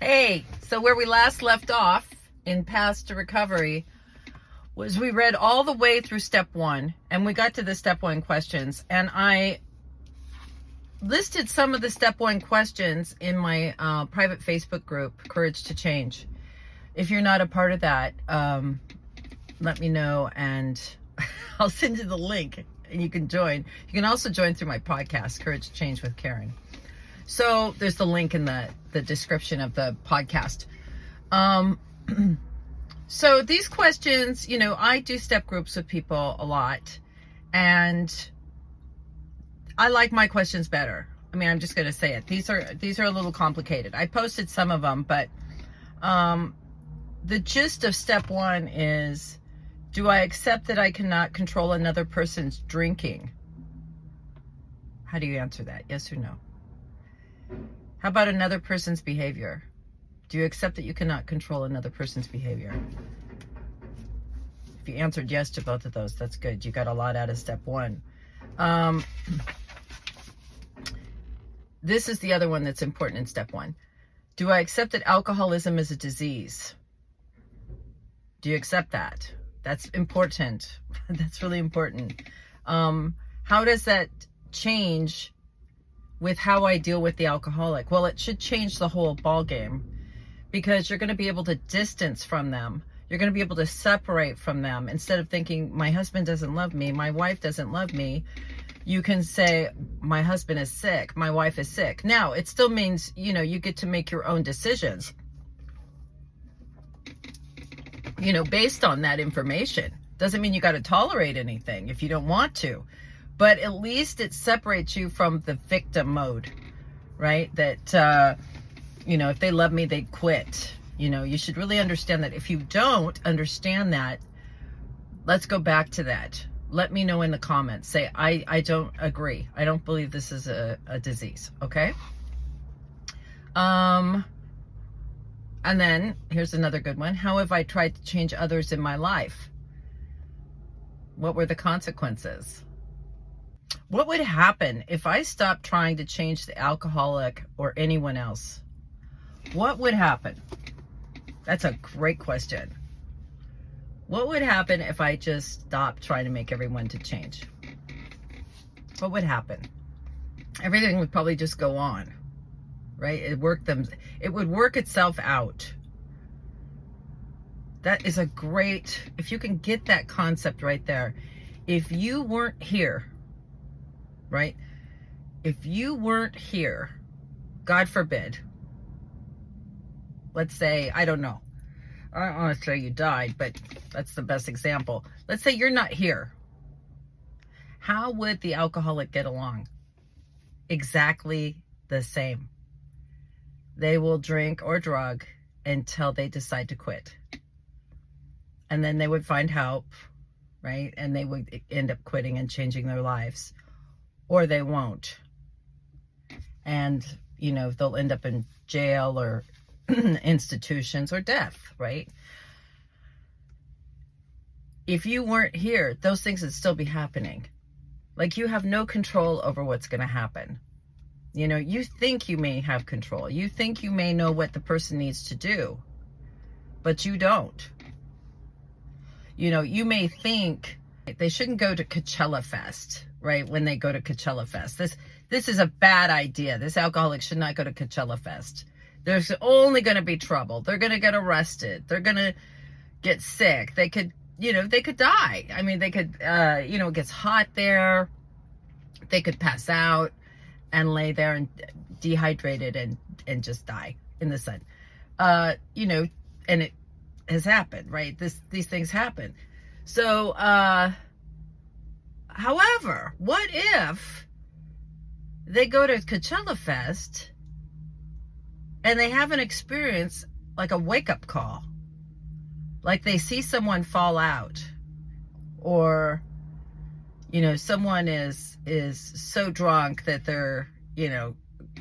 Hey, so where we last left off in Paths to Recovery was we read all the way through step 1, and we got to the step 1 questions, and I listed some of the step 1 questions in my private Facebook group, Courage to Change. If you're not a part of that, let me know, and I'll send you the link, and you can join. You can also join through my podcast, Courage to Change with Karen. So there's the link in the description of the podcast. So these questions, I do step groups with people a lot, and I like my questions better. I mean, I'm just going to say it. These are a little complicated. I posted some of them, but the gist of step 1 is, do I accept that I cannot control another person's drinking? How do you answer that? Yes or no? How about another person's behavior? Do you accept that you cannot control another person's behavior? If you answered yes to both of those, that's good. You got a lot out of step 1. This is the other one that's important in step 1. Do I accept that alcoholism is a disease? Do you accept that? That's important. That's really important. How does that change with how I deal with the alcoholic? Well, it should change the whole ball game, because you're going to be able to distance from them. You're going to be able to separate from them. Instead of thinking, my husband doesn't love me, my wife doesn't love me, you can say, my husband is sick, my wife is sick. Now, it still means, you get to make your own decisions, based on that information. Doesn't mean you got to tolerate anything if you don't want to. But at least it separates you from the victim mode, right? That, if they love me, they'd quit. You should really understand that. If you don't understand that, let's go back to that. Let me know in the comments. Say, I don't agree. I don't believe this is a disease, okay? And then, here's another good one. How have I tried to change others in my life? What were the consequences? What would happen if I stopped trying to change the alcoholic or anyone else? What would happen? That's a great question. What would happen if I just stopped trying to make everyone to change? What would happen? Everything would probably just go on, right? It would work itself out. That is a great, if you can get that concept right there. If you weren't here, right? If you weren't here, God forbid, let's say, I don't know, I don't want to say you died, but that's the best example. Let's say you're not here. How would the alcoholic get along? Exactly the same. They will drink or drug until they decide to quit. And then they would find help, right? And they would end up quitting and changing their lives. Or they won't. And, they'll end up in jail or institutions or death, right? If you weren't here, those things would still be happening. Like, you have no control over what's going to happen. You think you may have control. You think you may know what the person needs to do, but you don't. You may think they shouldn't go to Coachella Fest, right? When they go to Coachella Fest. This is a bad idea. This alcoholic should not go to Coachella Fest. There's only going to be trouble. They're going to get arrested. They're going to get sick. They could, they could die. I mean, they could, it gets hot there. They could pass out and lay there and dehydrated and just die in the sun. And it has happened, right? These things happen. So, however, what if they go to Coachella Fest and they have an experience like a wake-up call? Like they see someone fall out, or, someone is so drunk that they're,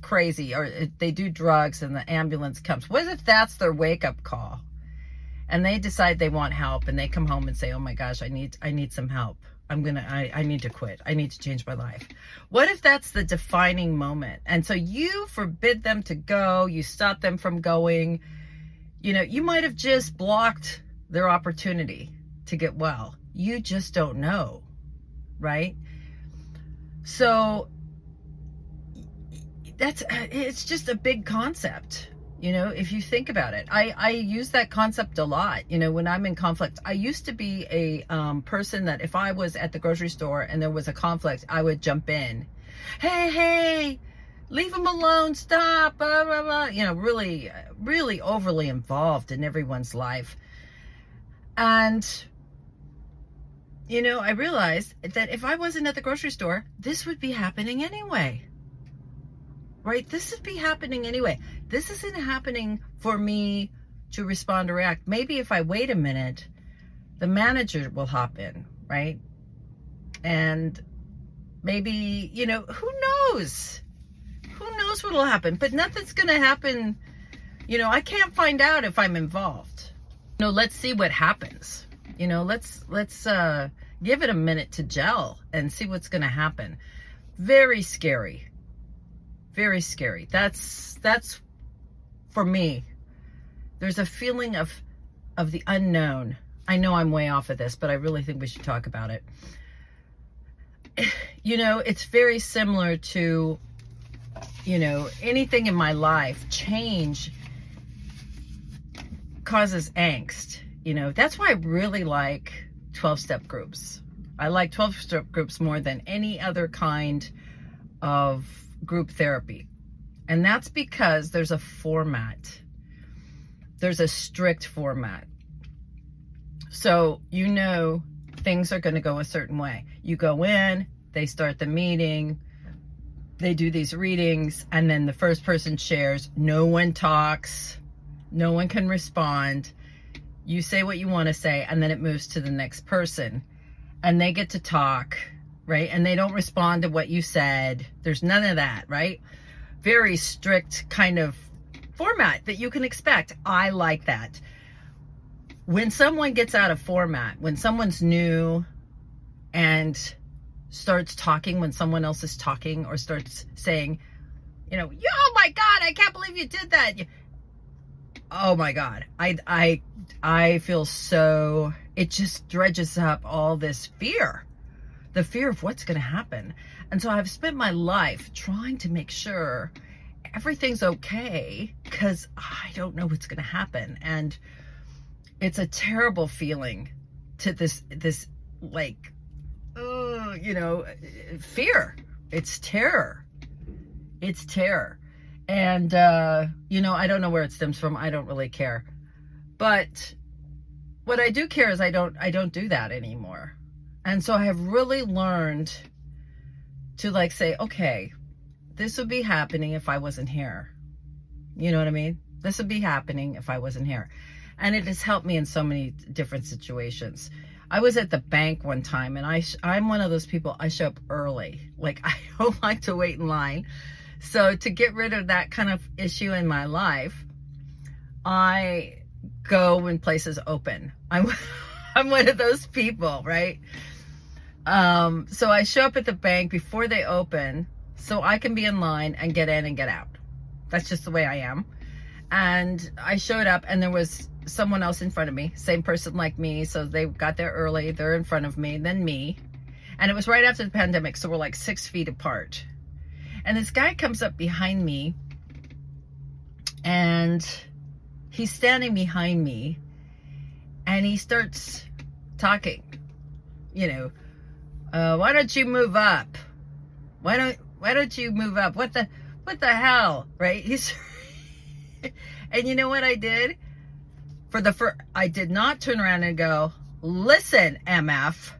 crazy, or they do drugs and the ambulance comes. What if that's their wake-up call? And they decide they want help, and they come home and say, oh my gosh, I need some help. I need to quit. I need to change my life. What if that's the defining moment? And so you forbid them to go, you stop them from going. You might have just blocked their opportunity to get well. You just don't know, right? So it's just a big concept. If you think about it, I use that concept a lot. When I'm in conflict, I used to be a person that if I was at the grocery store and there was a conflict, I would jump in. Hey, leave them alone, stop, blah, blah, blah. Really, really overly involved in everyone's life. And, I realized that if I wasn't at the grocery store, this would be happening anyway. Right? This would be happening anyway. This isn't happening for me to respond or react. Maybe if I wait a minute, the manager will hop in, right? And maybe, who knows? Who knows what'll happen? But nothing's going to happen. I can't find out if I'm involved. Let's see what happens. Let's give it a minute to gel and see what's going to happen. Very scary. Very scary. That's for me. There's a feeling of the unknown. I know I'm way off of this, but I really think we should talk about it. It's very similar to, anything in my life. Change causes angst. That's why I really like 12-step groups. I like 12-step groups more than any other kind of group therapy. And that's because there's a format. There's a strict format. So, things are going to go a certain way. You go in, they start the meeting, they do these readings, and then the first person shares. No one talks. No one can respond. You say what you want to say, and then it moves to the next person. And they get to talk, right? And they don't respond to what you said. There's none of that, right? Very strict kind of format that you can expect. I like that. When someone gets out of format, when someone's new and starts talking when someone else is talking, or starts saying, oh my God, I can't believe you did that. Oh my God. I feel so, it just dredges up all this fear. The fear of what's going to happen. And so I've spent my life trying to make sure everything's okay, because I don't know what's going to happen. And it's a terrible feeling to this fear. It's terror. It's terror. And, I don't know where it stems from. I don't really care. But what I do care is I don't do that anymore. And so I have really learned to say, okay, this would be happening if I wasn't here. You know what I mean? This would be happening if I wasn't here. And it has helped me in so many different situations. I was at the bank one time, and I'm one of those people, I show up early. I don't like to wait in line. So to get rid of that kind of issue in my life, I go when places open. I'm one of those people, right? So I show up at the bank before they open so I can be in line and get in and get out. That's just the way I am. And I showed up, and there was someone else in front of me, same person like me. So they got there early. They're in front of me, then me. And it was right after the pandemic. So we're 6 feet apart. And this guy comes up behind me, and he's standing behind me, and he starts talking, why don't you move up? Why don't you move up? What the hell? Right? And you know what I did? I did not turn around and go, listen, MF,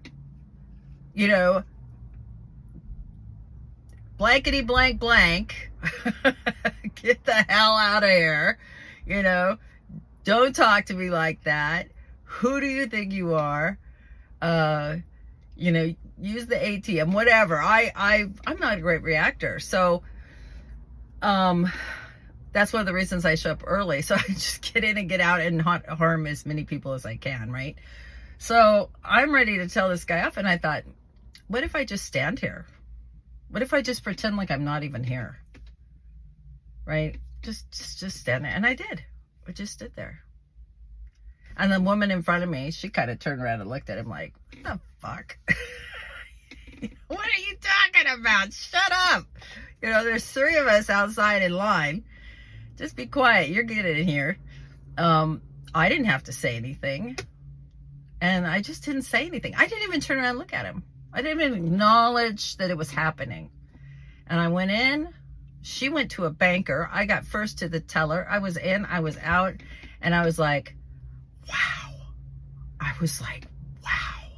blankety blank blank, get the hell out of here. Don't talk to me like that. Who do you think you are? Use the ATM, whatever. I'm not a great reactor. So, that's one of the reasons I show up early. So I just get in and get out and not harm as many people as I can, right? So I'm ready to tell this guy off, and I thought, what if I just stand here? What if I just pretend like I'm not even here? Right? Just stand there. And I did. I just stood there. And the woman in front of me, she kind of turned around and looked at him like, what the fuck? What are you talking about? Shut up. You know, there's 3 of us outside in line. Just be quiet. You're getting in here. I didn't have to say anything. And I just didn't say anything. I didn't even turn around and look at him. I didn't even acknowledge that it was happening. And I went in. She went to a banker. I got first to the teller. I was in, I was out. And I was like, wow. I was like, wow.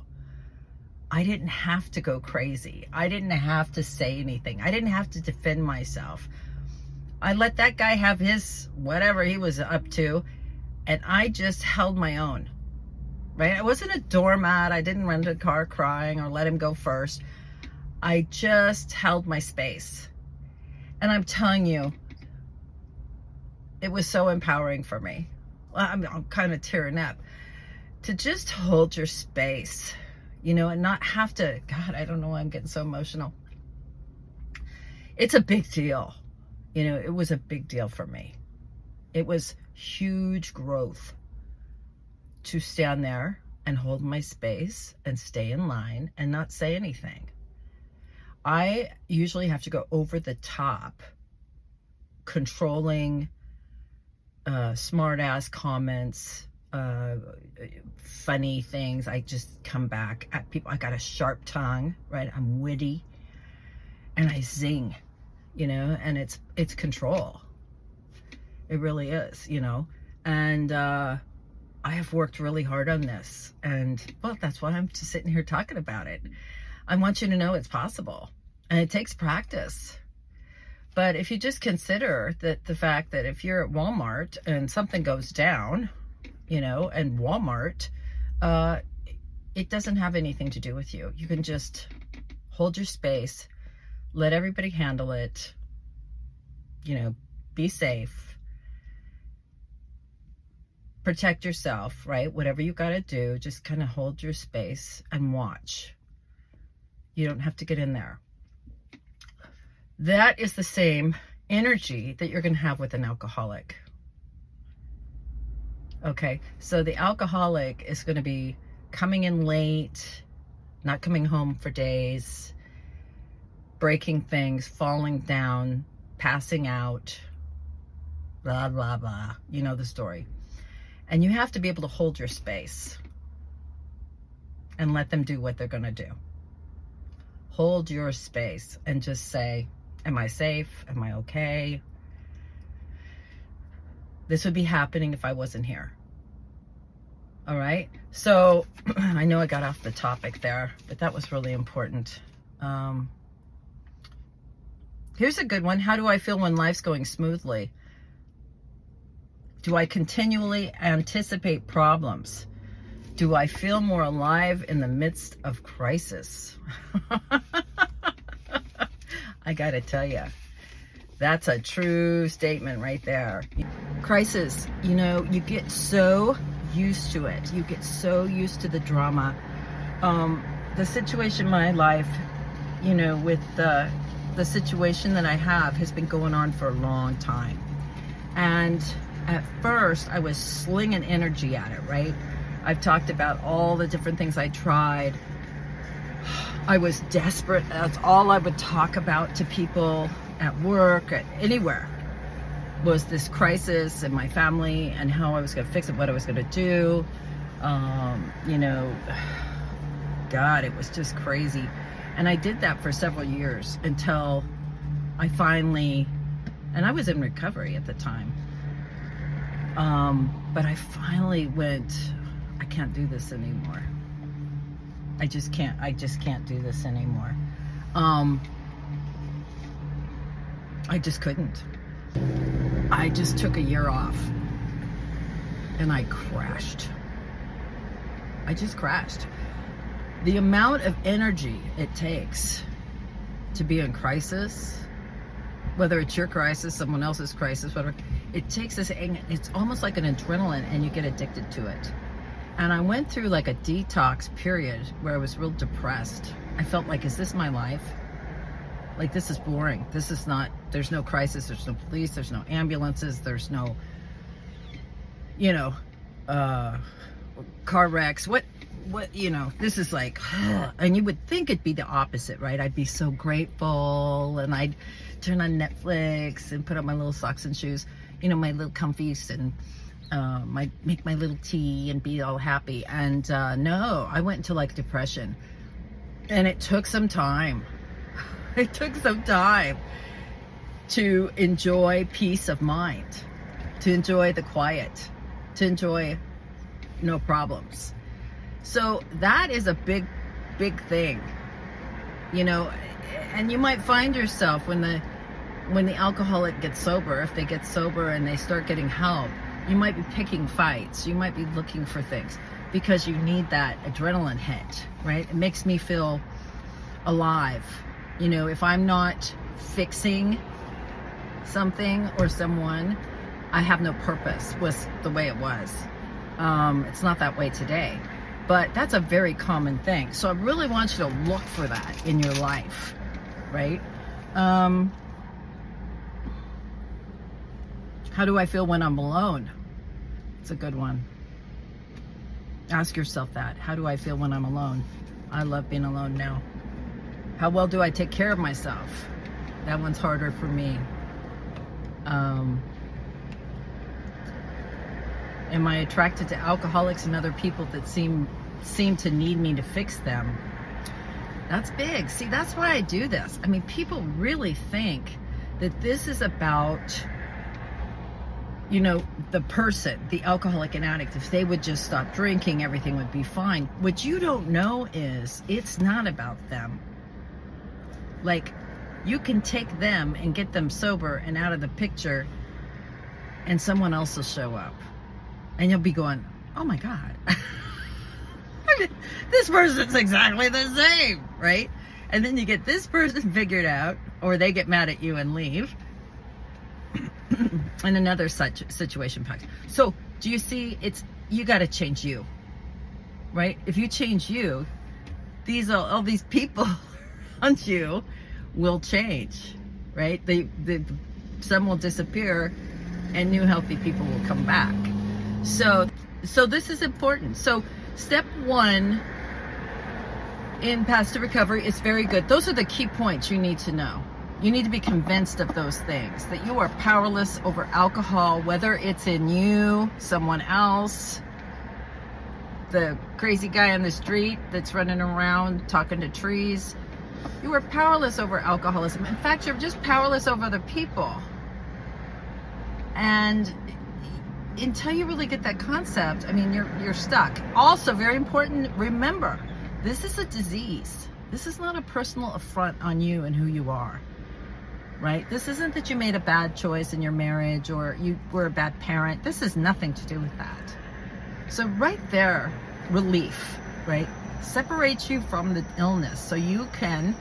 I didn't have to go crazy. I didn't have to say anything. I didn't have to defend myself. I let that guy have his whatever he was up to. And I just held my own. Right? I wasn't a doormat. I didn't run to the car crying or let him go first. I just held my space. And I'm telling you, it was so empowering for me. Well, I'm kind of tearing up. To just hold your space, you know, and not have to, God, I don't know why I'm getting so emotional. It's a big deal. You know, it was a big deal for me. It was huge growth to stand there and hold my space and stay in line and not say anything. I usually have to go over the top, controlling smart ass comments, funny things. I just come back at people. I got a sharp tongue, right? I'm witty and I zing, you know, and it's control. It really is, you know, and I have worked really hard on this, and well, that's why I'm just sitting here talking about it. I want you to know it's possible, and it takes practice. But if you just consider that the fact that if you're at Walmart and something goes down, you know, and Walmart, it doesn't have anything to do with you. You can just hold your space, let everybody handle it, you know, be safe. Protect yourself, right? Whatever you got to do, just kind of hold your space and watch. You don't have to get in there. That is the same energy that you're going to have with an alcoholic. Okay, so the alcoholic is going to be coming in late, not coming home for days, breaking things, falling down, passing out, blah, blah, blah. You know the story. And you have to be able to hold your space and let them do what they're going to do. Hold your space and just say, am I safe? Am I okay? This would be happening if I wasn't here. All right. So I know I got off the topic there, but that was really important. Here's a good one. How do I feel when life's going smoothly? Do I continually anticipate problems? Do I feel more alive in the midst of crisis? I gotta tell you, that's a true statement right there. Crisis, you know, you get so used to it. You get so used to the drama. The situation in my life, you know, with the situation that I have has been going on for a long time. And at first, I was slinging energy at it, right? I've talked about all the different things I tried. I was desperate. That's all I would talk about to people at work, at anywhere, was this crisis in my family and how I was going to fix it, what I was going to do. You know, God, it was just crazy. And I did that for several years until I finally, and I was in recovery at the time. But I finally went, I can't do this anymore. I just can't do this anymore. I just couldn't. I just took a year off and I crashed. I just crashed. The amount of energy it takes to be in crisis, whether it's your crisis, someone else's crisis, whatever, it takes this, it's almost like an adrenaline and you get addicted to it. And I went through like a detox period where I was real depressed. I felt like, is this my life? Like, this is boring. This is not, there's no crisis, there's no police, there's no ambulances, there's no, you know, car wrecks. What, you know, this is like, and you would think it'd be the opposite, right? I'd be so grateful, and I'd turn on Netflix and put on my little socks and shoes, you know, my little comfies, and make my little tea and be all happy. And no, I went into like depression, and it took some time. It took some time to enjoy peace of mind, to enjoy the quiet, to enjoy no problems. So that is a big, big thing, you know. And you might find yourself when the alcoholic gets sober, if they get sober and they start getting help, you might be picking fights, you might be looking for things because you need that adrenaline hit, right? It makes me feel alive. You know, if I'm not fixing something or someone, I have no purpose, was the way it was. It's not that way today, but that's a very common thing. So I really want you to look for that in your life, right? How do I feel when I'm alone? It's a good one. Ask yourself that. How do I feel when I'm alone? I love being alone now. How well do I take care of myself? That one's harder for me. Am I attracted to alcoholics and other people that seem to need me to fix them? That's big. See, that's why I do this. I mean, people really think that this is about, you know, the person, the alcoholic and addict. If they would just stop drinking, everything would be fine. What you don't know is it's not about them. Like, you can take them and get them sober and out of the picture, and someone else will show up. And you'll be going, oh my God, this person's exactly the same, right? And then you get this person figured out, or they get mad at you and leave. And another such situation pops. So do you see, you got to change you, right? If you change you, all these people around you will change, right? Some will disappear and new healthy people will come back. So this is important. So step 1 in Paths to Recovery is very good. Those are the key points you need to know. You need to be convinced of those things, that you are powerless over alcohol, whether it's in you, someone else, the crazy guy on the street that's running around talking to trees. You are powerless over alcoholism. In fact, you're just powerless over other people. And until you really get that concept, I mean, you're stuck. Also, very important, remember, this is a disease. This is not a personal affront on you and who you are, right? This isn't that you made a bad choice in your marriage or you were a bad parent. This has nothing to do with that. So right there, relief, right? Separates you from the illness so you can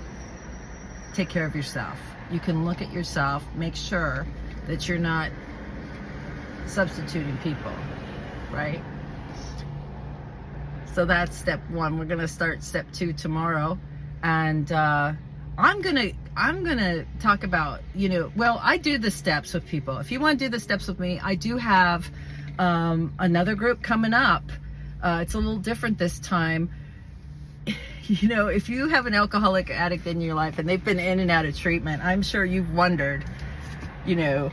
take care of yourself. You can look at yourself, make sure that you're not substituting people, right? So that's step 1. We're gonna start step 2 tomorrow, and I'm gonna talk about, you know, well, I do the steps with people. If you want to do the steps with me, I do have another group coming up. It's a little different this time. You know, if you have an alcoholic addict in your life and they've been in and out of treatment, I'm sure you've wondered, you know,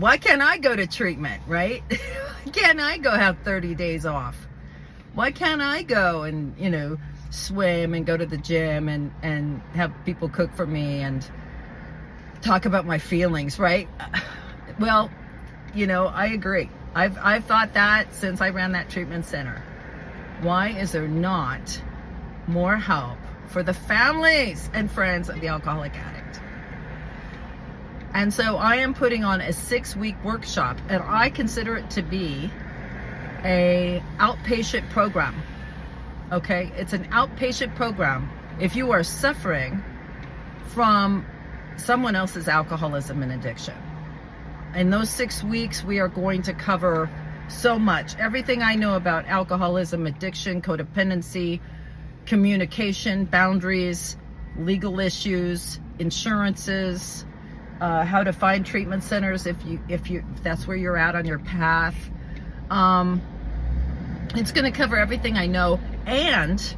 why can't I go to treatment, right? Why can't I go have 30 days off? Why can't I go and, you know, swim and go to the gym and have people cook for me and talk about my feelings, right? Well, you know, I agree. I've thought that since I ran that treatment center. Why is there not more help for the families and friends of the alcoholic addict? And so I am putting on a 6-week workshop, and I consider it to be a outpatient program. Okay, it's an outpatient program. If you are suffering from someone else's alcoholism and addiction, in those 6 weeks, we are going to cover So much. Everything I know about alcoholism, addiction, codependency, communication, boundaries, legal issues, insurances, how to find treatment centers if that's where you're at on your path. It's going to cover everything I know, and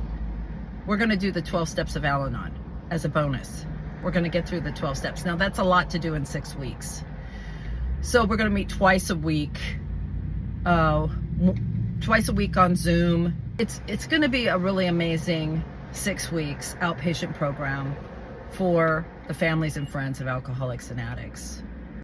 we're going to do the 12 steps of Al-Anon as a bonus. We're going to get through the 12 steps. Now that's a lot to do in 6 weeks. So we're going to meet twice a week on Zoom. It's going to be a really amazing 6 weeks outpatient program for the families and friends of alcoholics and addicts.